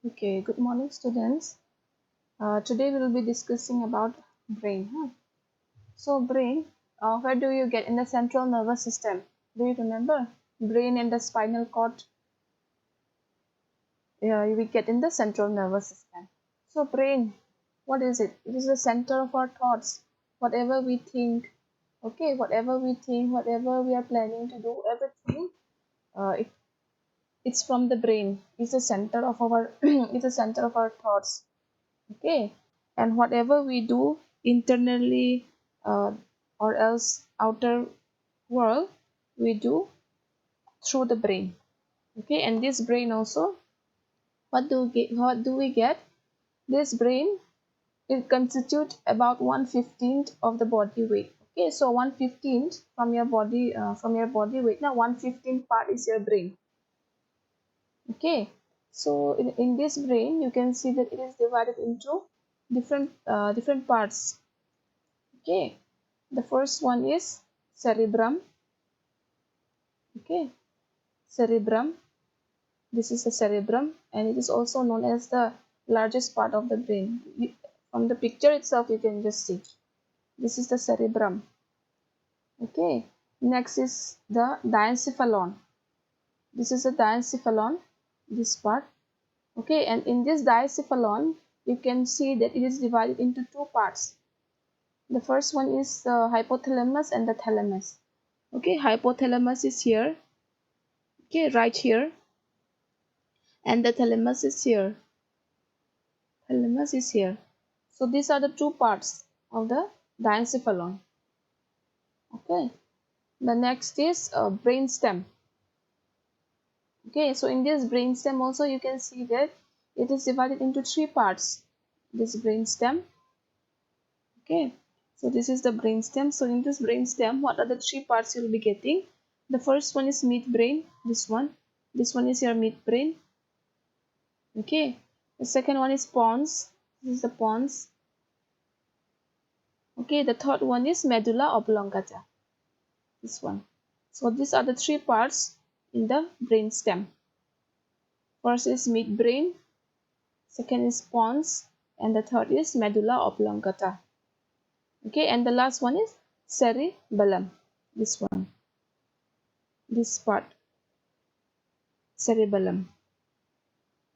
Okay, good morning, students. Today we will be discussing about brain. So, brain, where do you get in the central nervous system? Do you remember? Brain and the spinal cord, we get in the central nervous system. So, brain, what is it? It is the center of our thoughts. Whatever we think, okay, whatever we think, whatever we are planning to do, everything, uh, it, it's from the brain. It's the center of our, it's the center of our thoughts. Okay, and whatever we do internally uh, or else outer world, we do through the brain. Okay, and this brain also, what do we get? This brain, it constitutes about 1/15 of the body weight. Okay, so 1/15 from your body weight. Now 1/15 part is your brain. Okay, so in this brain you can see that it is divided into different parts. Okay, the first one is cerebrum. Okay, cerebrum. This is the cerebrum, and it is also known as the largest part of the brain. From the picture itself, you can just see this is the cerebrum. Okay, next is the diencephalon. This is the diencephalon, this part. Okay, and in this diencephalon, you can see that it is divided into two parts. The first one is the hypothalamus and the thalamus. Okay, hypothalamus is here. Okay, right here, and the thalamus is here. Thalamus is here. So these are the two parts of the diencephalon. Okay, the next is brain stem. Okay, so in this brain stem also you can see that it is divided into three parts. This brain stem. Okay, so this is the brain stem. So in this brain stem, what are the three parts you will be getting? The first one is midbrain. This one. This one is your midbrain. Okay, the second one is pons. This is the pons. Okay, the third one is medulla oblongata. This one. So these are the three parts in the brain stem. First is midbrain, second is pons, and the third is medulla oblongata. Okay, and the last one is cerebellum. This one. This part. Cerebellum.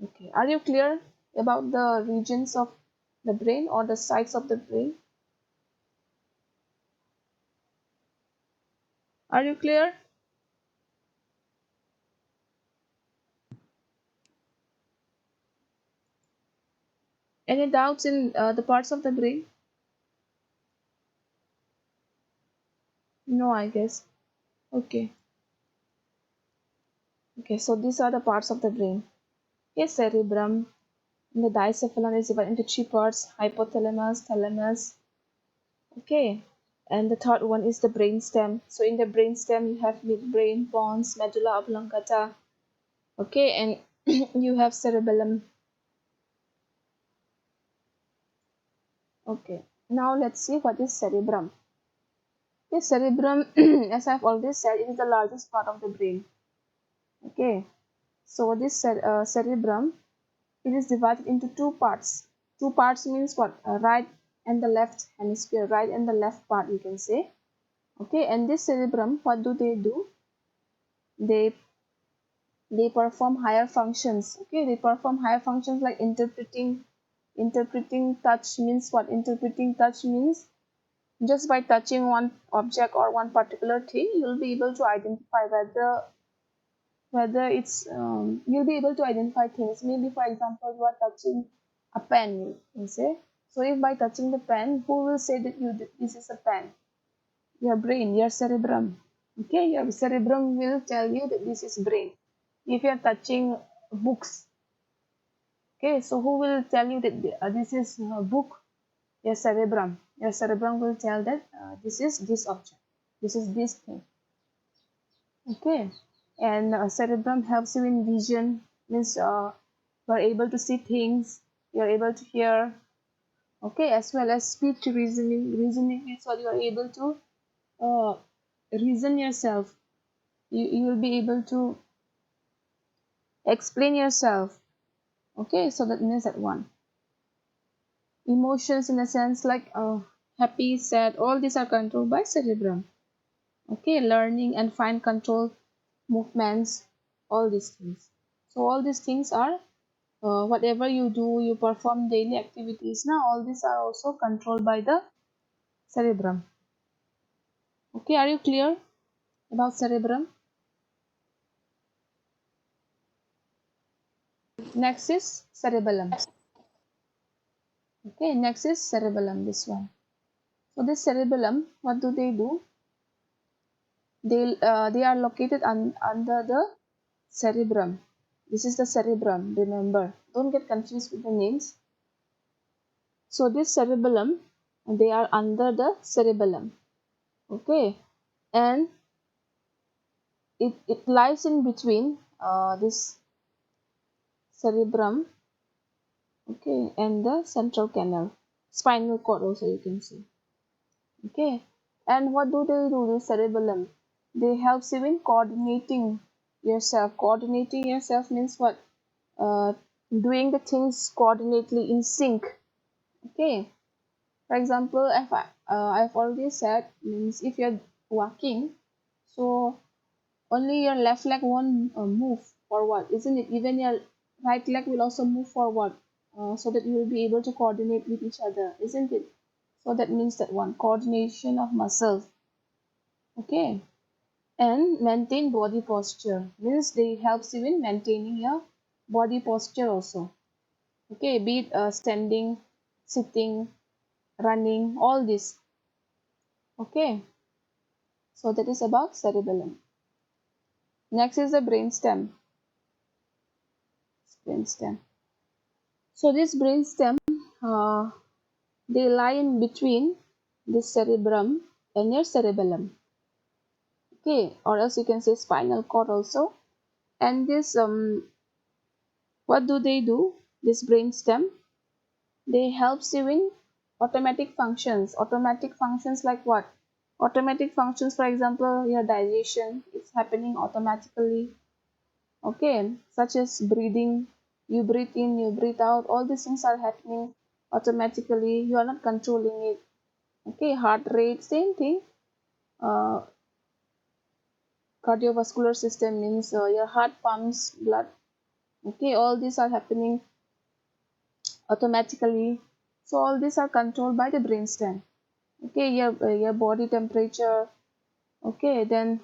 Okay, are you clear about the regions of the brain or the sides of the brain? Are you clear? Any doubts in the parts of the brain? No, I guess. Okay. Okay, so these are the parts of the brain. Okay, cerebrum. The diencephalon is divided into three parts: hypothalamus, thalamus. Okay, and the third one is the brain stem. So in the brain stem, you have midbrain, pons, medulla oblongata. Okay, and you have cerebellum. Okay, now let's see what is cerebrum. Okay, cerebrum, as I've already said, it is the largest part of the brain. Okay, so this cerebrum, it is divided into two parts. Two parts means what? Right and the left hemisphere, right and the left part, you can say. Okay, and this cerebrum, what do? They they perform higher functions. Okay, they perform higher functions like interpreting touch. Means what? Interpreting touch means just by touching one object or one particular thing, you'll be able to identify whether it's you'll be able to identify things. Maybe for example, you are touching a pen, you can say. So if by touching the pen, who will say that this is a pen? Your brain, your cerebrum. Okay, your cerebrum will tell you that this is brain. If you are touching books, okay, so who will tell you that this is a book? Your cerebrum. Your cerebrum will tell that this is this object, this is this thing. Okay, and cerebrum helps you in vision. Means you are able to see things, you are able to hear. Okay, as well as speech reasoning. Reasoning is what you are able to uh, reason yourself. You will be able to explain yourself. Okay, so that means that one. Emotions in a sense like happy, sad, all these are controlled by cerebrum. Okay, learning and fine control movements, all these things. So all these things are whatever you do, you perform daily activities. Now all these are also controlled by the cerebrum. Okay, are you clear about cerebrum? Next is cerebellum. Okay, next is cerebellum, this one. So this cerebellum, what do? They are located under the cerebrum. This is the cerebrum, remember. Don't get confused with the names. So this cerebellum, they are under the cerebellum. Okay, and it lies in between this cerebrum, okay, and the central canal. Spinal cord also you can see. Okay, and what do they do, the cerebellum? They help you in coordinating yourself. Coordinating yourself means what? Doing the things coordinately in sync. Okay, for example, if I've already said, means if you're walking, so only your left leg won't move forward, isn't it? Even your right leg will also move forward, so that you will be able to coordinate with each other, isn't it? So that means that one, coordination of muscles. Okay, and maintain body posture means they helps you in maintaining your body posture also. Okay, be it standing, sitting, running, all this. Okay, so that is about cerebellum. Next is the brainstem. Brainstem. So this brainstem, uh, they lie in between the cerebrum and your cerebellum. Okay, or else you can say spinal cord also. And this what do? This brainstem, they helps you in automatic functions. Automatic functions like what? Automatic functions, for example, your digestion, it's happening automatically. Okay, such as breathing, you breathe in, you breathe out, all these things are happening automatically, you are not controlling it. Okay, heart rate, same thing. uh, Cardiovascular system means your heart pumps blood. Okay, all these are happening automatically, so all these are controlled by the brainstem. Okay, your body temperature. Okay, then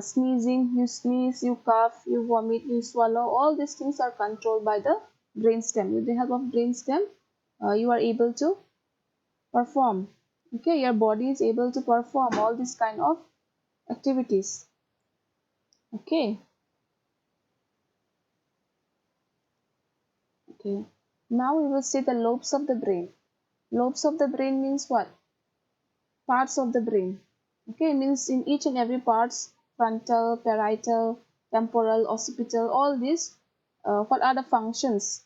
sneezing, you sneeze, you cough, you vomit, you swallow, all these things are controlled by the brainstem. With the help of brainstem, you are able to perform. Okay, your body is able to perform all these kind of activities. Okay, okay. Now we will see the lobes of the brain. Lobes of the brain means what? Parts of the brain. Okay, means in each and every parts, frontal, parietal, temporal, occipital, all these, what are the functions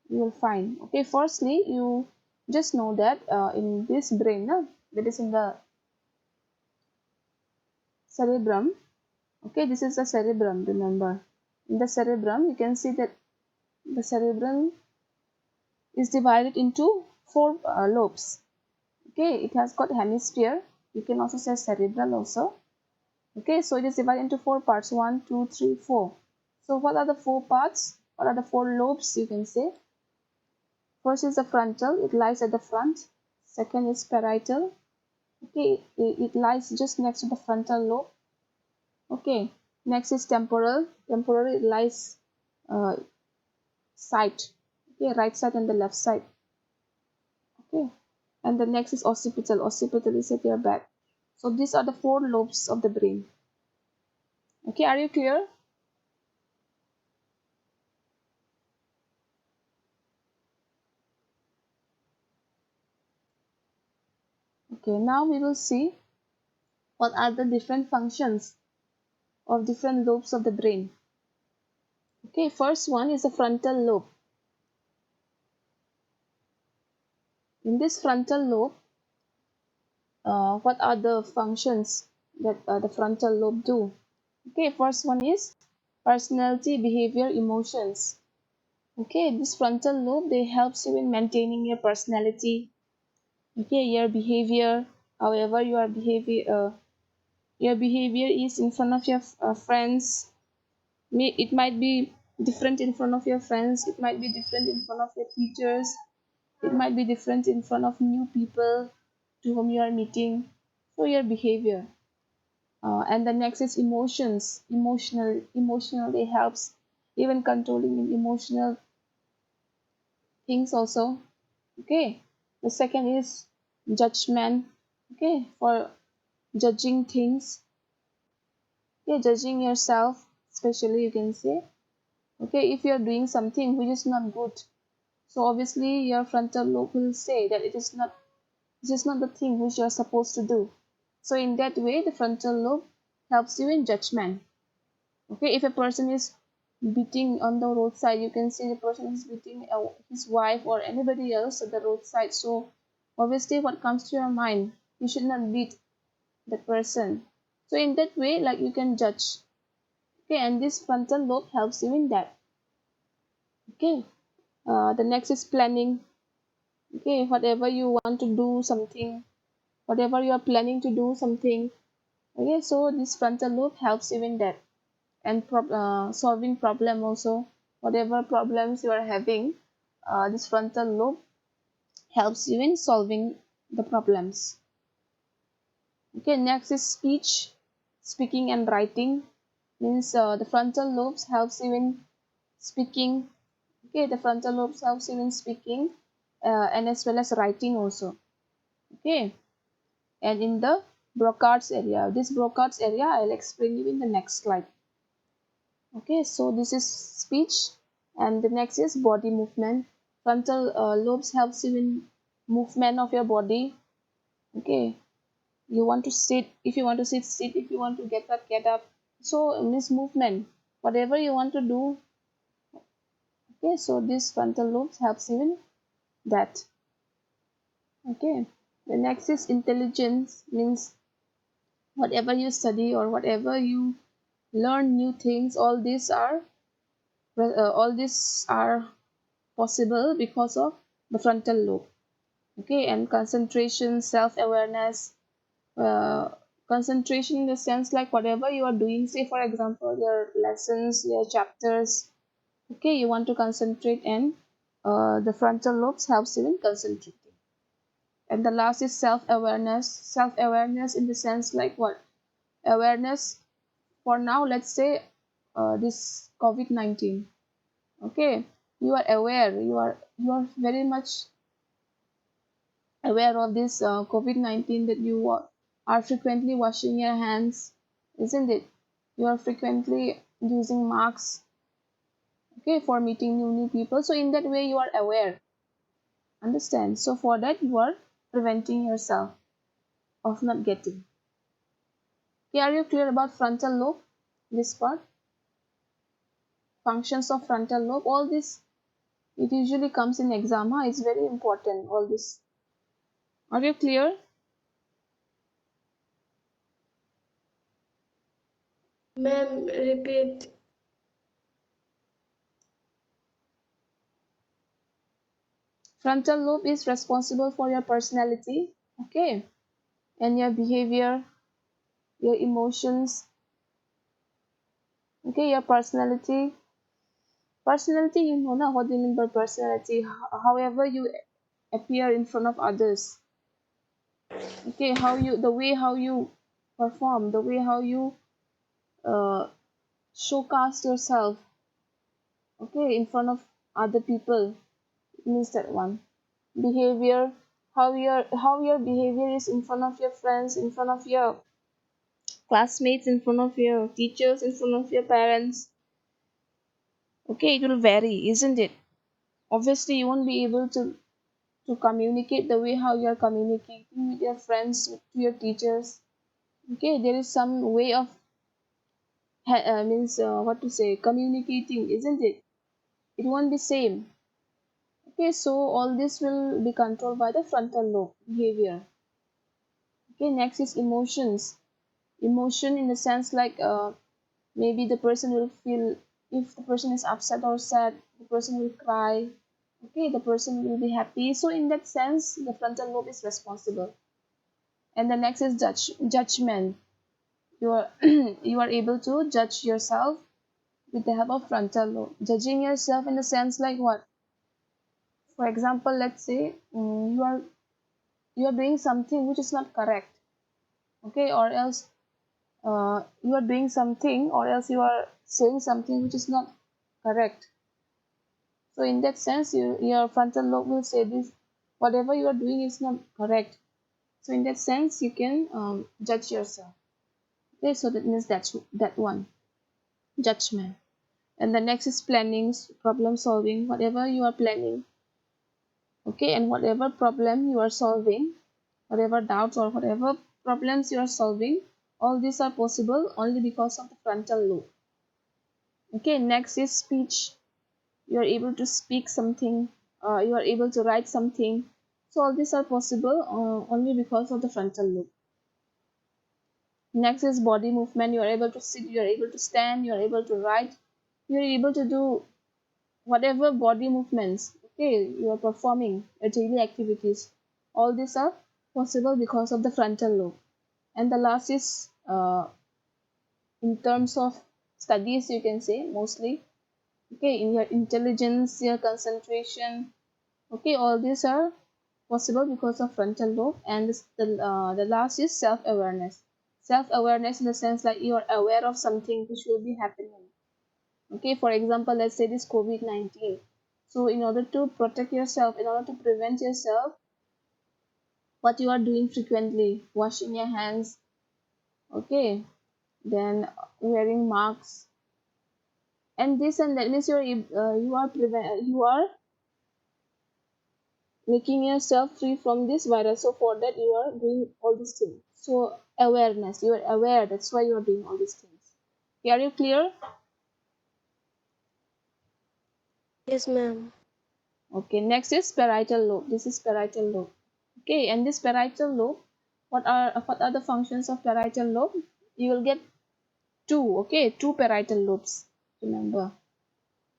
you will find? Okay, firstly, you just know that in this brain, that is in the cerebrum. Okay, this is the cerebrum, remember. In the cerebrum, you can see that the cerebrum is divided into four lobes. Okay, it has got hemisphere. You can also say cerebral also. Okay, so it is divided into four parts, 1, 2, 3, 4. So what are the four parts? What are the four lobes, you can say? First is the frontal, it lies at the front. Second is parietal. Okay, it lies just next to the frontal lobe. Okay, next is temporal. Temporal, it lies uh, side. Okay, right side and the left side. Okay, and the next is occipital. Occipital is at your back. So these are the four lobes of the brain. Okay, are you clear? Okay, now we will see what are the different functions of different lobes of the brain. Okay, first one is the frontal lobe. In this frontal lobe, what are the functions that the frontal lobe do? Okay, first one is personality, behavior, emotions. Okay, this frontal lobe, they helps you in maintaining your personality, okay, your behavior, however your behavior is in front of your friends. It might be different in front of your friends, it might be different in front of your teachers, it might be different in front of new people to whom you are meeting. So your behavior, and the next is emotions. Emotional, it helps even controlling in emotional things also. Okay, the second is judgment. Okay, for judging things, okay, judging yourself, especially you can say, okay, if you are doing something which is not good, so obviously your frontal lobe will say that it is not the thing which you are supposed to do. So in that way the frontal lobe helps you in judgment. Okay, if a person is beating on the roadside, you can see the person is beating his wife or anybody else at the roadside, so obviously what comes to your mind, you should not beat that person. So in that way, like, you can judge. Okay, and this frontal lobe helps you in that. Okay, the next is planning. Okay, whatever you want to do something, whatever you are planning to do something, okay, so this frontal lobe helps you in that. And solving problem also, whatever problems you are having, this frontal lobe helps you in solving the problems. Okay, next is speech, speaking and writing. Means the frontal lobes helps you in speaking. Okay, the frontal lobes helps you in speaking, and as well as writing also. Okay, and in the Broca's area, this Broca's area I'll explain you in the next slide. Okay, so this is speech, and the next is body movement. Frontal lobes helps you in movement of your body. Okay, you want to sit, if you want to sit, if you want to get up. So means movement, whatever you want to do. Okay, so this frontal lobes helps you in that. Okay, the next is intelligence, means whatever you study or whatever you learn new things, all these are possible because of the frontal lobe. Okay, and concentration, self-awareness, uh, concentration in the sense like whatever you are doing, say for example your lessons, your chapters, okay, you want to concentrate, and the frontal lobes helps you in concentrating. And the last is self-awareness. Self-awareness in the sense like what? Awareness for now, let's say this COVID-19. Okay, you are aware, you are very much aware of this COVID-19, that you are frequently washing your hands, isn't it? You are frequently using masks, okay, for meeting new people. So in that way you are aware, understand? So for that you are preventing yourself of not getting. Okay, are you clear about frontal lobe? This part, functions of frontal lobe, all this, it usually comes in exam. Huh? It's very important, all this. Are you clear? Ma'am, repeat. Frontal lobe is responsible for your personality, okay, and your behavior, your emotions, okay, your personality. Personality, you know now what do you mean by personality? However you appear in front of others, okay, how you, the way how you perform, the way how you uh, showcase yourself, okay, in front of other people, means that one. Behavior, how your behavior is in front of your friends, in front of your classmates, in front of your teachers, in front of your parents. Okay, it will vary, isn't it? Obviously you won't be able to communicate the way how you are communicating with your friends, with your teachers. Okay, there is some way of means what to say, communicating, isn't it? It won't be same. Okay, so all this will be controlled by the frontal lobe behavior. Okay, next is emotions. Emotion in the sense like maybe the person will feel if the person is upset or sad, the person will cry. Okay, the person will be happy. So in that sense, the frontal lobe is responsible. And the next is judgment. You are you are able to judge yourself with the help of frontal lobe. Judging yourself in the sense like what? For example, let's say you are doing something which is not correct. Okay, or else you are doing something, or else you are saying something which is not correct. So in that sense, your frontal lobe will say this, whatever you are doing is not correct. So in that sense, you can judge yourself. Okay, so that means that one, judgment. And the next is planning, problem solving, whatever you are planning. Okay, and whatever problem you are solving, whatever doubts or whatever problems you are solving, all these are possible only because of the frontal lobe. Okay, next is speech. You are able to speak something, you are able to write something. So all these are possible only because of the frontal lobe. Next is body movement. You are able to sit, you are able to stand, you are able to write, you are able to do whatever body movements, okay, you are performing your daily activities. All these are possible because of the frontal lobe. And the last is in terms of studies, you can say mostly, okay, in your intelligence, your concentration, okay, all these are possible because of frontal lobe. And the last is self-awareness. Self-awareness in the sense like you are aware of something which will be happening. Okay, for example, let's say this COVID-19. So in order to protect yourself, in order to prevent yourself, what you are doing frequently, washing your hands, okay, then wearing masks, and this and that means you are making yourself free from this virus. So for that you are doing all these things. So awareness, you are aware, that's why you are doing all these things. Are you clear? Yes, ma'am. Okay, next is parietal lobe. This is parietal lobe. Okay, and this parietal lobe, what are the functions of parietal lobe? You will get two, okay, two parietal lobes. Remember,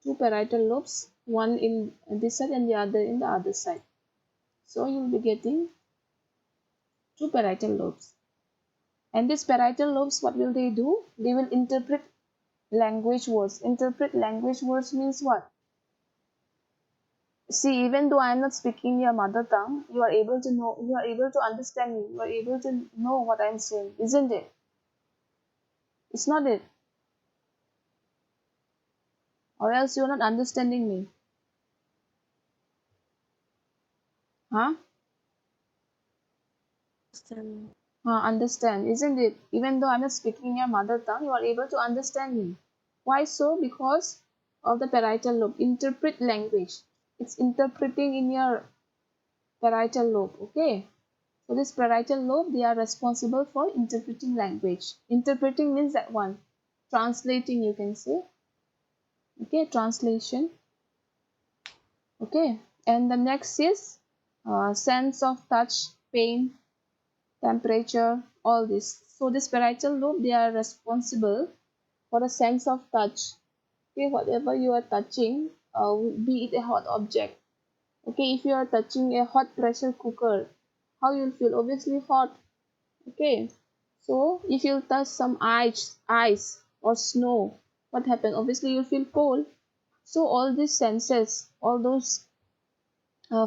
two parietal lobes, one in this side and the other in the other side. So you will be getting two parietal lobes. And these parietal lobes, what will they do? They will interpret language words. Interpret language words means what? See, even though I am not speaking your mother tongue, you are able to know, you are able to understand me, you are able to know what I am saying, isn't it? It's not it, or else you are not understanding me, huh? Understand. Understand, isn't it? Even though I'm not speaking your mother tongue, you are able to understand me. Why so? Because of the parietal lobe. Interpret language. It's interpreting in your parietal lobe. Okay. So this parietal lobe, they are responsible for interpreting language. Interpreting means that one. Translating, you can say. Okay, translation. Okay. And the next is sense of touch, pain, temperature, all this. So this parietal lobe, they are responsible for a sense of touch. Okay, whatever you are touching, be it a hot object. Okay, if you are touching a hot pressure cooker, how you'll feel? Obviously hot. Okay, so if you touch some ice or snow, what happens? Obviously you'll feel cold. So all these senses, all those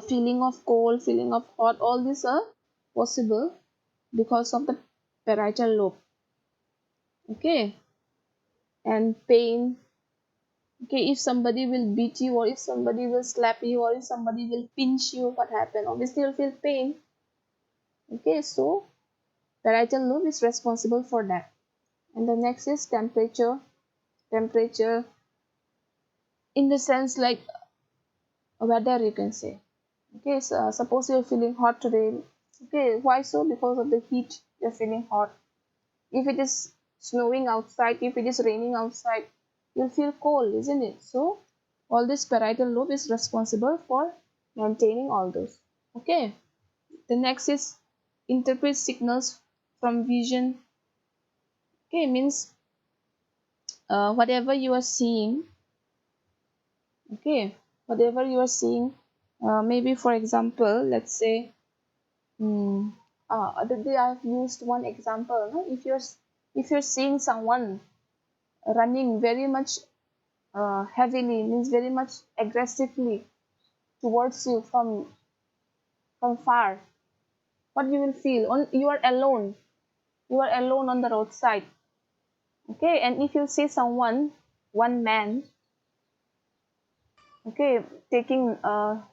feeling of cold, feeling of hot, all these are possible because of the parietal lobe. Okay, and pain. Okay, if somebody will beat you, or if somebody will slap you, or if somebody will pinch you, what happen? Obviously you'll feel pain. Okay, so parietal lobe is responsible for that. And the next is temperature. Temperature in the sense like weather, you can say. Okay, so suppose you're feeling hot today. Okay, why so? Because of the heat, you're feeling hot. If it is snowing outside, if it is raining outside, you'll feel cold, isn't it? So all this parietal lobe is responsible for maintaining all those. Okay, the next is interpret signals from vision. Okay, means whatever you are seeing, okay, whatever you are seeing, maybe for example, let's say, other day I've used one example, no? If you're seeing someone running very much heavily, means very much aggressively towards you from far, what you will feel? You are alone on the roadside, okay, and if you see someone, one man, okay, taking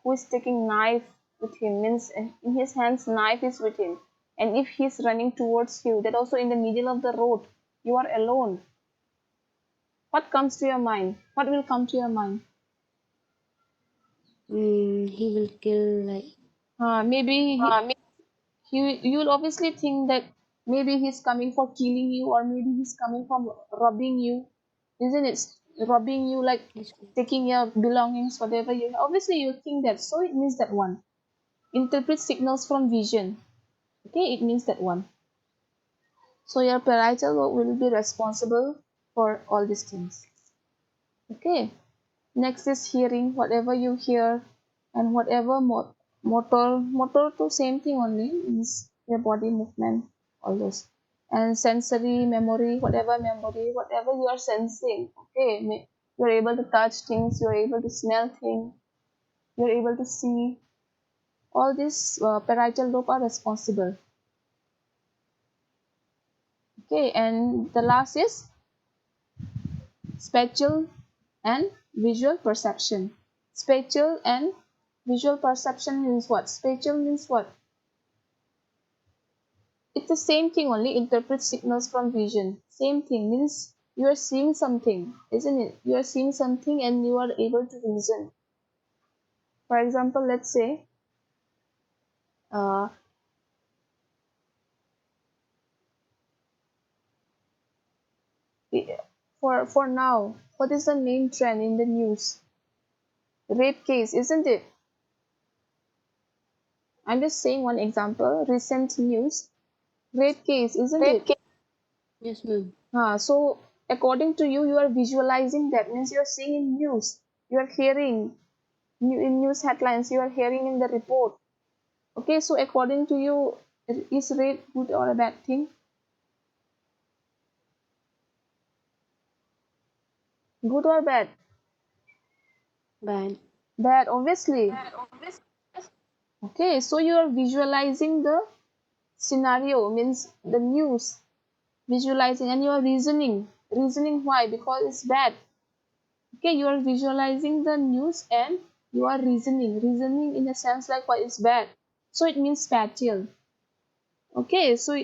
who is taking knife with him, means in his hands knife is with him, and if he's running towards you, that also in the middle of the road, you are alone, what comes to your mind? What will come to your mind? He will kill like. Maybe you will obviously think that maybe he's coming for killing you, or maybe he's coming from robbing you, isn't it? Robbing you, like Yes, ma'am. taking your belongings, whatever you have. Obviously you think that, so it means that one. Interpret signals from vision, okay, it means that one. So your parietal lobe will be responsible for all these things, okay. Next is hearing, whatever you hear, and whatever motor to same thing only, means your body movement, all those. And sensory, whatever you are sensing, okay, you're able to touch things, you're able to smell things, you're able to see, all these parietal lobe are responsible, okay. And the last is spatial and visual perception. Spatial and visual perception means what? Spatial means what? It's the same thing, only interpret signals from vision. Same thing, means you are seeing something, isn't it? You are seeing something and you are able to reason. For example, let's say, uh, for now, what is the main trend in the news? Rape case, isn't it? I'm just saying one example. Recent news, rape case, isn't it? Yes, ma'am. So according to you, you are visualizing, that means you are seeing in news, you are hearing in news headlines, you are hearing in the report. Okay, so according to you, is rape good or a bad thing? Good or bad? Bad. Bad, obviously. Okay, so you are visualizing the scenario, means the news, visualizing, and you are reasoning why, because it's bad. Okay, you are visualizing the news and you are reasoning in a sense like why it's bad, so it means spatial. Okay, so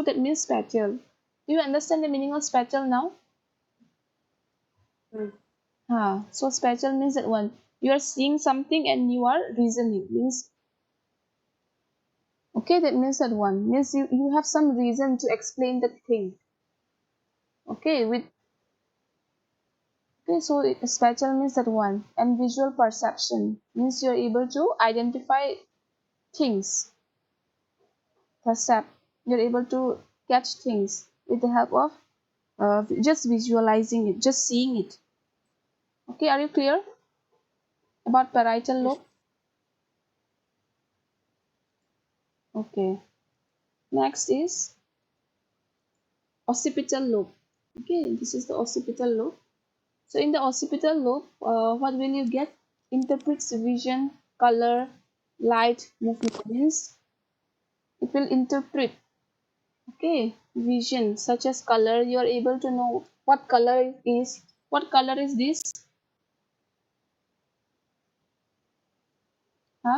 that means spatial. Do you understand the meaning of spatial now? Mm. So spatial means that one, you are seeing something and you are reasoning, means, okay, that means that one, means you have some reason to explain the thing, okay, with, okay, so spatial means that one. And visual perception means you're able to identify things, percept, you're able to catch things with the help of just visualizing it, just seeing it. Okay, are you clear about parietal Yes. lobe? Okay, next is occipital lobe. Okay, this is the occipital lobe. So in the occipital lobe, what will you get? Interprets vision, color, light, movement, means it will interpret, okay, vision such as color. You are able to know what color it is. What color is this?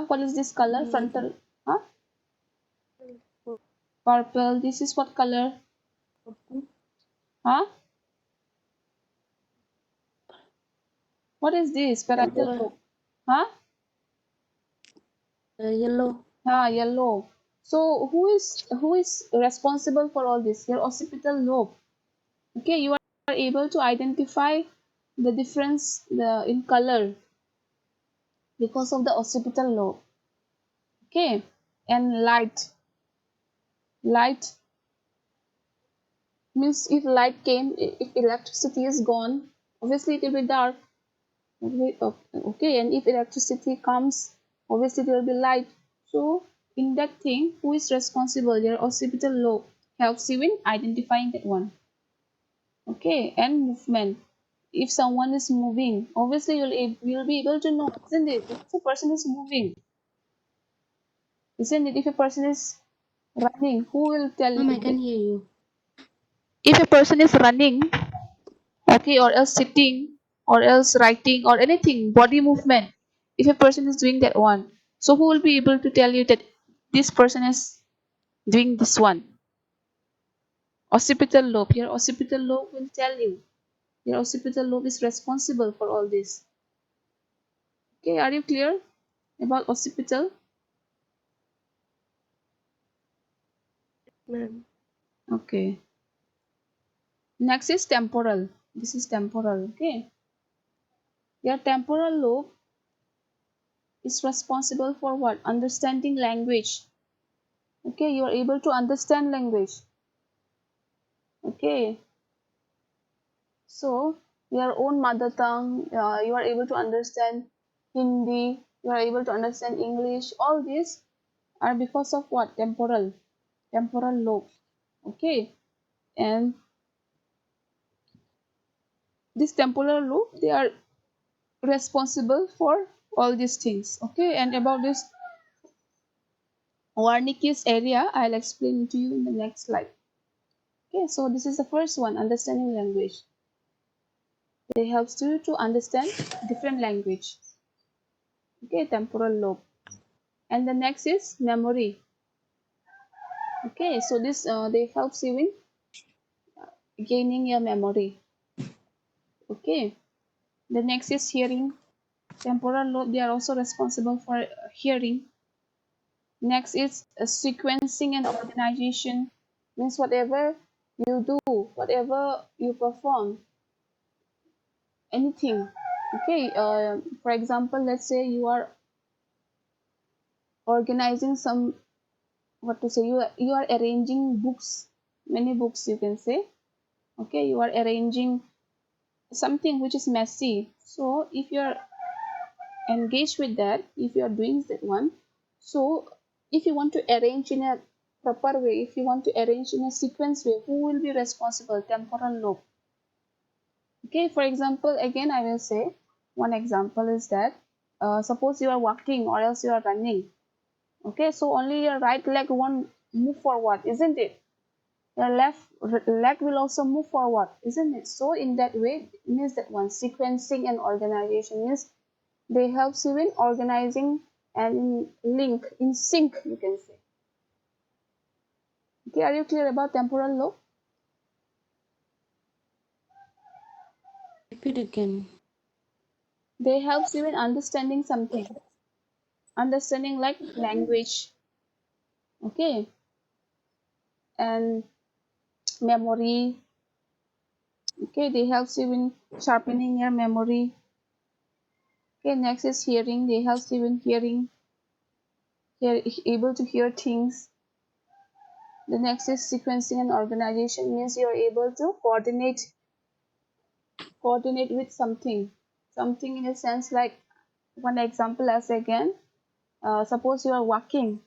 What is this color? Mm, Frontal. Huh? purple. Purple. This is what color? Huh? What is this? Parietal Purple. lobe. Huh? Yellow. Yellow. So who is responsible for all this? Your occipital lobe. Okay, you are able to identify the difference in color because of the occipital lobe. Okay, and light. Means if light came, if electricity is gone, obviously it will be dark. Okay, and if electricity comes, obviously there will be light. So in that thing, who is responsible? Your occipital lobe helps you in identifying that one. Okay, and movement. If someone is moving, obviously you'll be able to know, isn't it? If a person is moving, isn't it? If a person is running, who will tell Ma'am, you I that? can hear you. If a person is running, okay, or else sitting, or else writing, or anything, body movement, if a person is doing that one, so who will be able to tell you that this person is doing this one? Occipital lobe. Your occipital lobe will tell you. Your occipital lobe is responsible for all this. Okay, are you clear about occipital? Ma'am. Okay. Next is temporal. This is temporal. Okay. Your temporal lobe is responsible for what? Understanding language. Okay, you are able to understand language. Okay, so your own mother tongue, you are able to understand Hindi, you are able to understand English. All these are because of what? Temporal lobe. Okay, and this temporal lobe, they are responsible for all these things. Okay, and about this Wernicke's area, I'll explain to you in the next slide. Okay, so this is the first one, understanding language. It helps you to understand different language. Okay, temporal lobe. And the next is memory. Okay, so this they helps you in gaining your memory. Okay, the next is hearing. Temporal lobe, they are also responsible for hearing. Next is sequencing and organization. Means whatever you do, whatever you perform, anything. Okay, for example, let's say you are organizing some, what to say, you are arranging books, many books you can say. Okay, you are arranging something which is messy. So if you are engaged with that, if you are doing that one, so if you want to arrange in a proper way, if you want to arrange in a sequence way, who will be responsible? Temporal lobe. Okay, for example, again I will say one example is that suppose you are walking or else you are running. Okay, so only your right leg won't move forward, isn't it? Your left leg will also move forward, isn't it? So in that way, it means that one, sequencing and organization means they helps you in organizing and in link, in sync, you can say. Okay, are you clear about temporal lobe? Repeat again. They helps you in understanding something, understanding like language, okay, and memory. Okay, they helps you in sharpening your memory. Okay, next is hearing. They helps you in hearing, able to hear things. The next is sequencing and organization means you're able to coordinate with something in a sense like one example as again, suppose you are walking.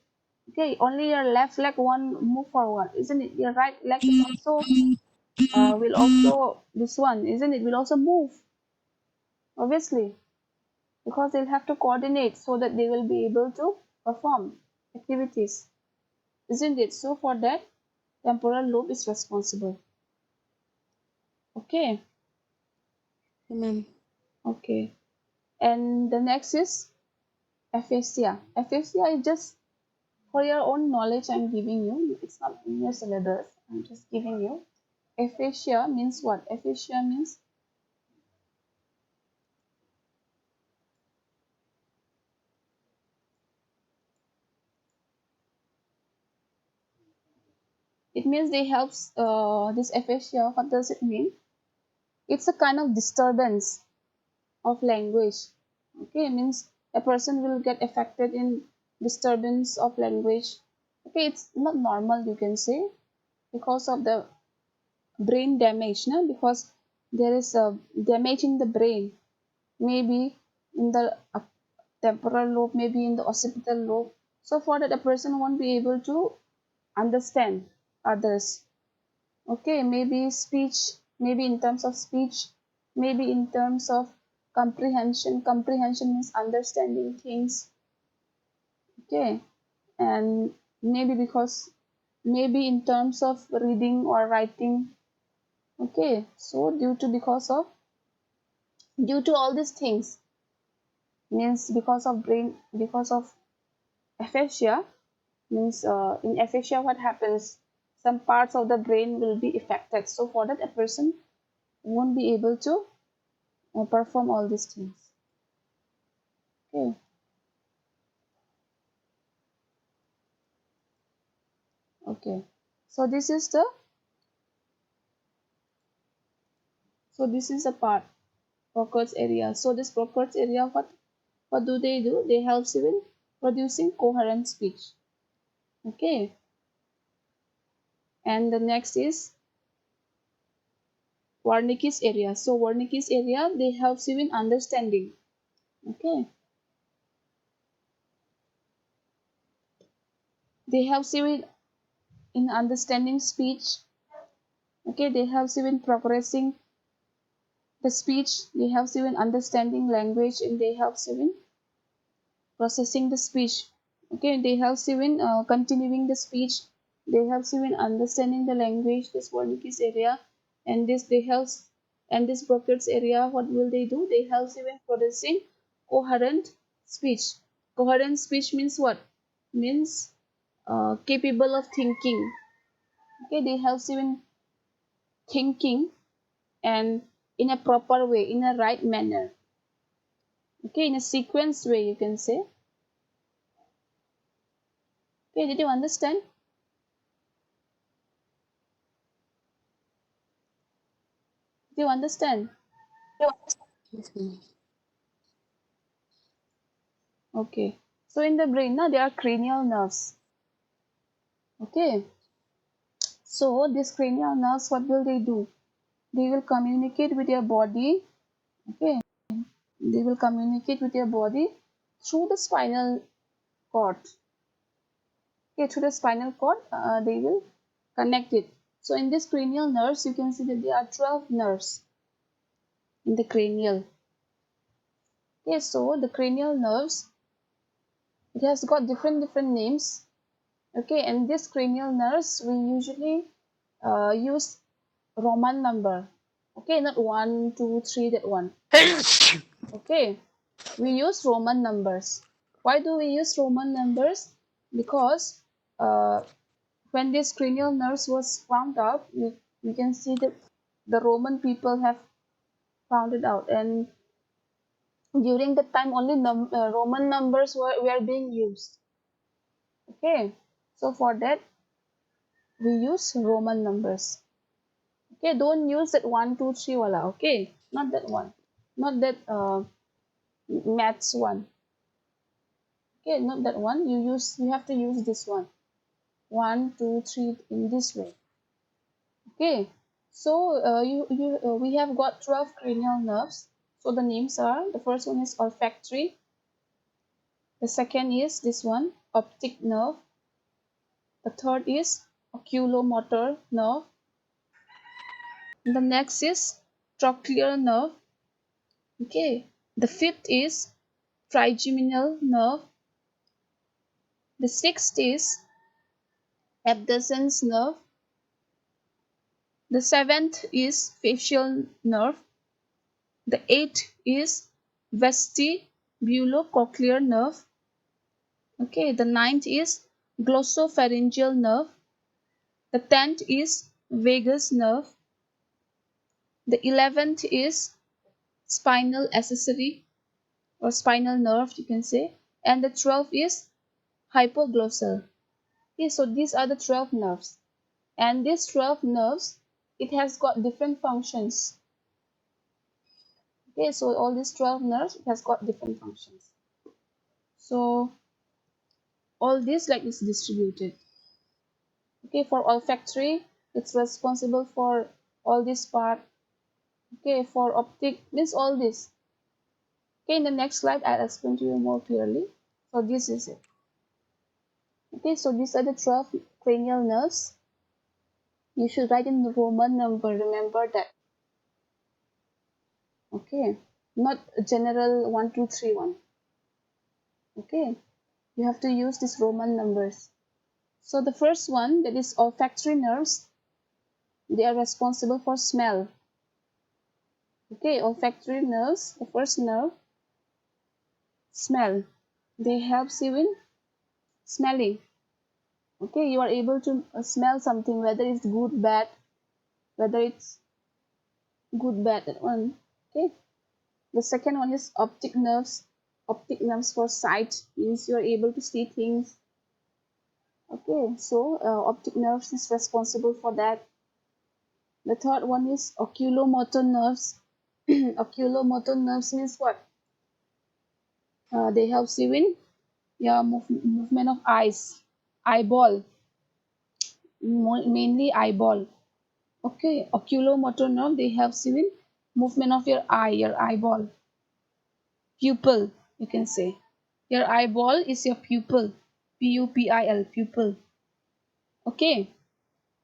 Okay, only your left leg won't move forward, isn't it? Your right leg is also will also this one, isn't it? Will also move, obviously, because they'll have to coordinate so that they will be able to perform activities, isn't it? So for that, temporal lobe is responsible. Okay, Ma'am. okay. And the next is aphasia. Aphasia is just for your own knowledge I'm giving you. It's not in your syllabus. I'm just giving you. Aphasia means what? Aphasia means it means they helps this aphasia. What does it mean? It's a kind of disturbance of language. Okay, it means a person will get affected in disturbance of language. Okay, it's not normal, you can say, because of the brain damage, no? Because there is a damage in the brain, maybe in the temporal lobe, maybe in the occipital lobe. So for that, a person won't be able to understand others. Okay, maybe speech, maybe in terms of speech, maybe in terms of comprehension. Comprehension means understanding things. Okay, and maybe because maybe in terms of reading or writing. Okay, so due to all these things, means because of brain, because of aphasia, means in aphasia what happens, some parts of the brain will be affected, so for that a person won't be able to perform all these things. Okay, okay, so this is the part, Broca's area. So this Broca's area, what do? They help you in producing coherent speech. Okay, and the next is Wernicke's area. So Wernicke's area, they help you in understanding. Okay, they help you in understanding speech. Okay, they help you in progressing the speech. They help you in understanding language, and they help you in processing the speech. Okay, they help you in continuing the speech. They help you in understanding the language. This Wernicke's area, and this Broca's area. What will they do? They help you in producing coherent speech. Coherent speech means what? Means capable of thinking. Okay, they help you in thinking and in a proper way, in a right manner. Okay, in a sequence way, you can say. Okay, did you understand? Do you understand? Yes, ma'am. Okay. So in the brain, now there are cranial nerves. Okay. So these cranial nerves, what will they do? They will communicate with your body. Okay. They will communicate with your body through the spinal cord. Okay, through the spinal cord, they will connect it. So in this cranial nerves, you can see that there are 12 nerves in the cranial. Okay, so the cranial nerves, it has got different names. Okay, and this cranial nerves we usually use Roman number. Okay, not 1, 2, 3, that one. Okay, we use Roman numbers. Why do we use Roman numbers? Because when this cranial nerves was found out, we can see that the Roman people have found it out, and during that time only Roman numbers were being used. Okay, so for that we use Roman numbers. Okay, don't use that 1, 2, 3 wala. Okay, not that one, not that maths one. Okay, not that one. You have to use this one. 1, 2, 3 in this way. Okay, so we have got 12 cranial nerves. So the names are, the first one is olfactory, the second is this one, optic nerve, the third is oculomotor nerve, and the next is trochlear nerve. Okay, the fifth is trigeminal nerve, the sixth is abducens nerve, the seventh is facial nerve, the eighth is vestibulocochlear nerve. Okay, the ninth is glossopharyngeal nerve, the 10th is vagus nerve, the 11th is spinal accessory or spinal nerve, you can say, and the 12th is hypoglossal. Okay, so these are the 12 nerves, and these 12 nerves, it has got different functions. Okay, so all these 12 nerves, it has got different functions. So all this like is distributed. Okay, for olfactory, it's responsible for all this part. Okay, for optic means all this. Okay, in the next slide I'll explain to you more clearly. So this is it. Okay, so these are the 12 cranial nerves. You should write in the Roman number, remember that. Okay, not general 1 2 3 1. Okay, you have to use these Roman numbers. So the first one, that is olfactory nerves, they are responsible for smell. Okay, olfactory nerves, the first nerve, smell. They help you in smelling. Okay, you are able to smell something, whether it's good, bad, whether it's good, bad, that one. Okay, the second one is optic nerves. Optic nerves for sight, means you are able to see things. Okay, so optic nerves is responsible for that. The third one is oculomotor nerves. Oculomotor nerves means what? They help you in your movement of eyes, eyeball, mainly eyeball. Okay, oculomotor nerve, they help you in movement of your eye, your eyeball. Pupil, you can say. Your eyeball is your pupil. Pupil, pupil. Okay,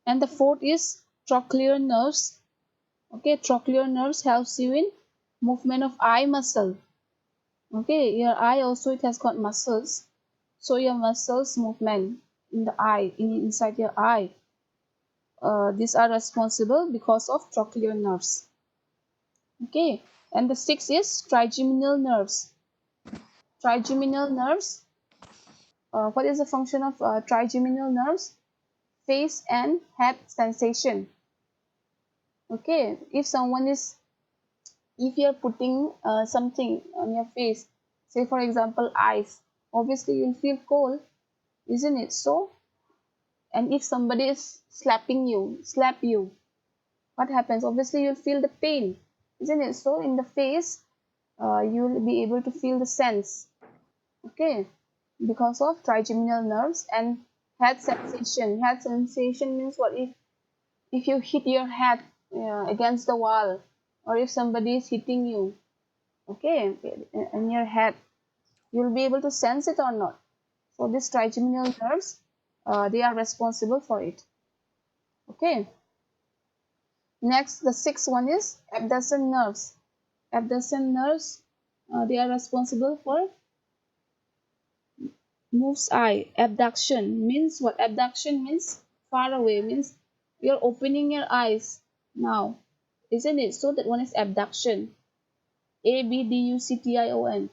and the fourth is trochlear nerves. Okay, trochlear nerves helps you in movement of eye muscle. Okay, your eye also, it has got muscles. So your muscles movement in the eye, inside your eye, these are responsible because of trochlear nerves. Okay, and the sixth is trigeminal nerves. Trigeminal nerves. What is the function of trigeminal nerves? Face and head sensation. Okay, if you're putting something on your face, say for example ice, obviously you'll feel cold, isn't it? So, and if somebody is slap you, what happens? Obviously you'll feel the pain, isn't it? So in the face, you'll be able to feel the sense. Okay, because of trigeminal nerves. And head sensation. Head sensation means what? If you hit your head against the wall, or if somebody is hitting you, okay, in your head, you'll be able to sense it or not. So these trigeminal nerves, they are responsible for it. Okay, next, the sixth one is abducent nerves. Abducent nerves, they are responsible for moves eye. Abduction means what? Abduction means far away, means you're opening your eyes now, isn't it? So that one is abduction. Abduction.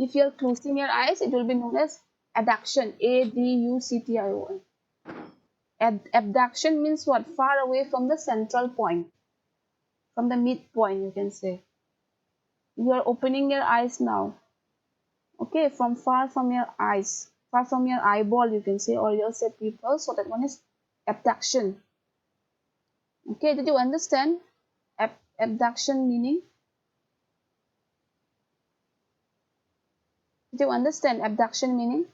If you're closing your eyes, it will be known as adduction. Adduction. Abduction means what? Far away from the central point, from the midpoint, you can say. You are opening your eyes now. Okay, from far from your eyes, far from your eyeball, you can say, or you'll say pupil. So that one is abduction. Okay, did you understand abduction meaning? Did you understand abduction meaning?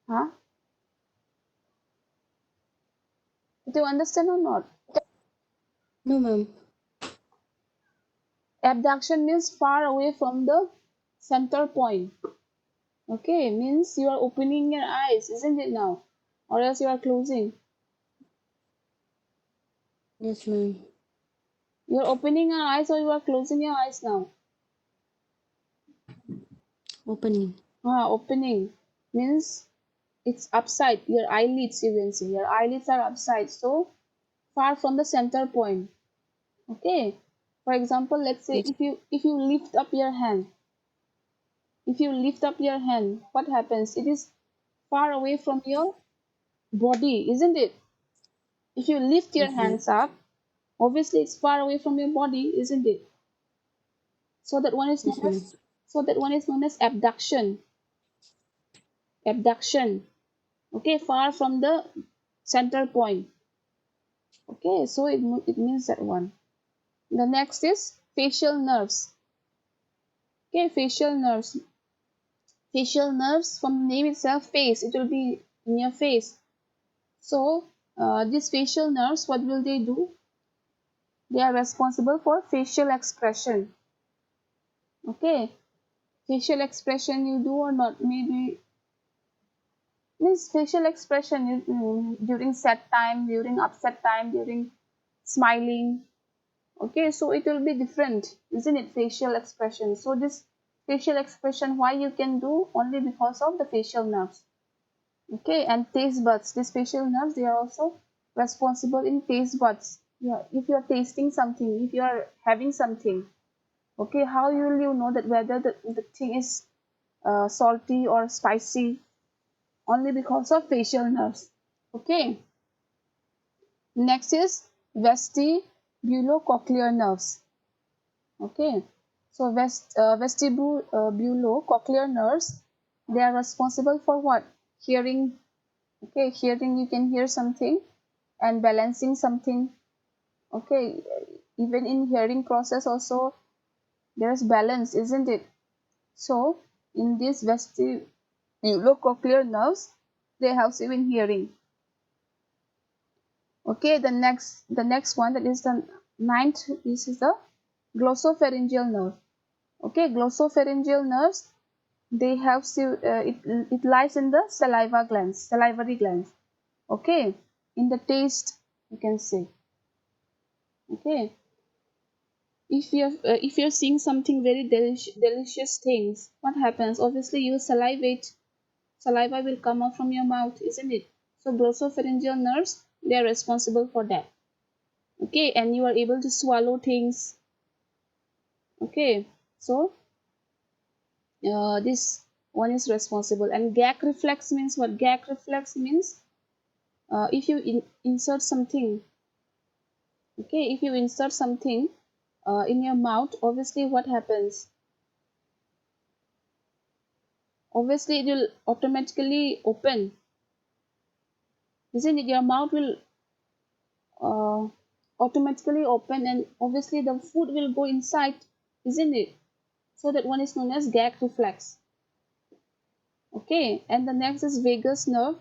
Huh? Did you understand or not? No, ma'am. Abduction means far away from the center point. Okay, means you are opening your eyes, isn't it now? Or else you are closing. Yes, ma'am. You are opening your eyes or you are closing your eyes now? Opening. Opening means it's upside. Your eyelids, you can see. Your eyelids are upside, so far from the center point. Okay. For example, let's say Yes. if you lift up your hand, what happens? It is far away from your body, isn't it? If you lift your Yes, ma'am. hands up, obviously it's far away from your body, isn't it? So that one is known Yes, ma'am. as abduction. Abduction. Okay, far from the center point. Okay, so it means that one. The next is facial nerves. Okay, facial nerves. Facial nerves, from the name itself, face. It will be in your face. So These facial nerves, what will they do? They are responsible for facial expression. Okay, facial expression you do or not, maybe means facial expression during sad time, during upset time, during smiling. Okay, so it will be different, isn't it? Facial expression. So this facial expression, why you can do only because of the facial nerves. Okay, and taste buds. These facial nerves, they are also responsible in taste buds. Yeah, if you are tasting something, if you are having something, okay, how will you know that whether the thing is salty or spicy? Only because of facial nerves. Okay, next is vestibulocochlear nerves. Okay, so vestibulocochlear nerves, they are responsible for what? Hearing. Okay, hearing, you can hear something, and balancing something. Okay, even in hearing process also there is balance, isn't it? So in these vestibulocochlear nerves, they help you in hearing. Okay, the next one, that is the ninth, this is the glossopharyngeal nerve. Okay, glossopharyngeal nerves, they help you, it lies in the salivary glands. Okay, in the taste, you can say. Okay, if you're seeing something very delicious things, what happens? Obviously you salivate, saliva will come out from your mouth, isn't it? So glossopharyngeal nerves, they are responsible for that. Okay, and you are able to swallow things. Okay, so this one is responsible. And gag reflex means what? Gag reflex means if you insert something. Okay, if you insert something in your mouth, obviously what happens? Obviously it will automatically open, isn't it? Your mouth will uh, automatically open, and obviously the food will go inside, isn't it? So that one is known as gag reflex. Okay, and the next is vagus nerve.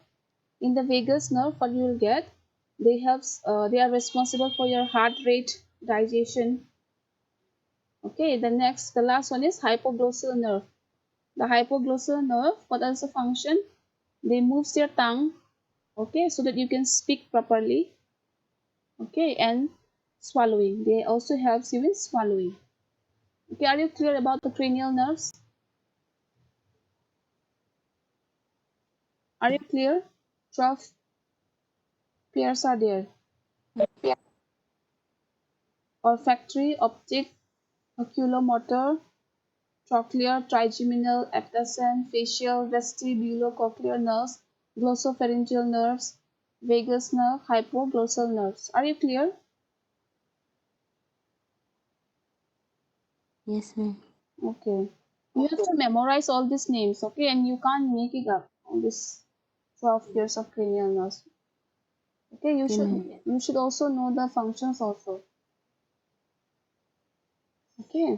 In the vagus nerve, what you will get, they are responsible for your heart rate, digestion. Okay, the last one is hypoglossal nerve. The hypoglossal nerve, what is the function? They moves your tongue, okay, so that you can speak properly. Okay, and swallowing, they also helps you in swallowing. Okay, are you clear about the cranial nerves? Are you clear? 12 pairs are there. Olfactory, optic, oculomotor, trochlear, trigeminal, abducens, facial, vestibulocochlear nerves, glossopharyngeal nerves, vagus nerve, hypoglossal nerves. Are you clear? Yes, ma'am. Okay. You have to memorize all these names, okay? And you can't make it up on this 12 years of cranial nerves. Okay, you Okay, should ma'am. you should also know the functions also. Okay.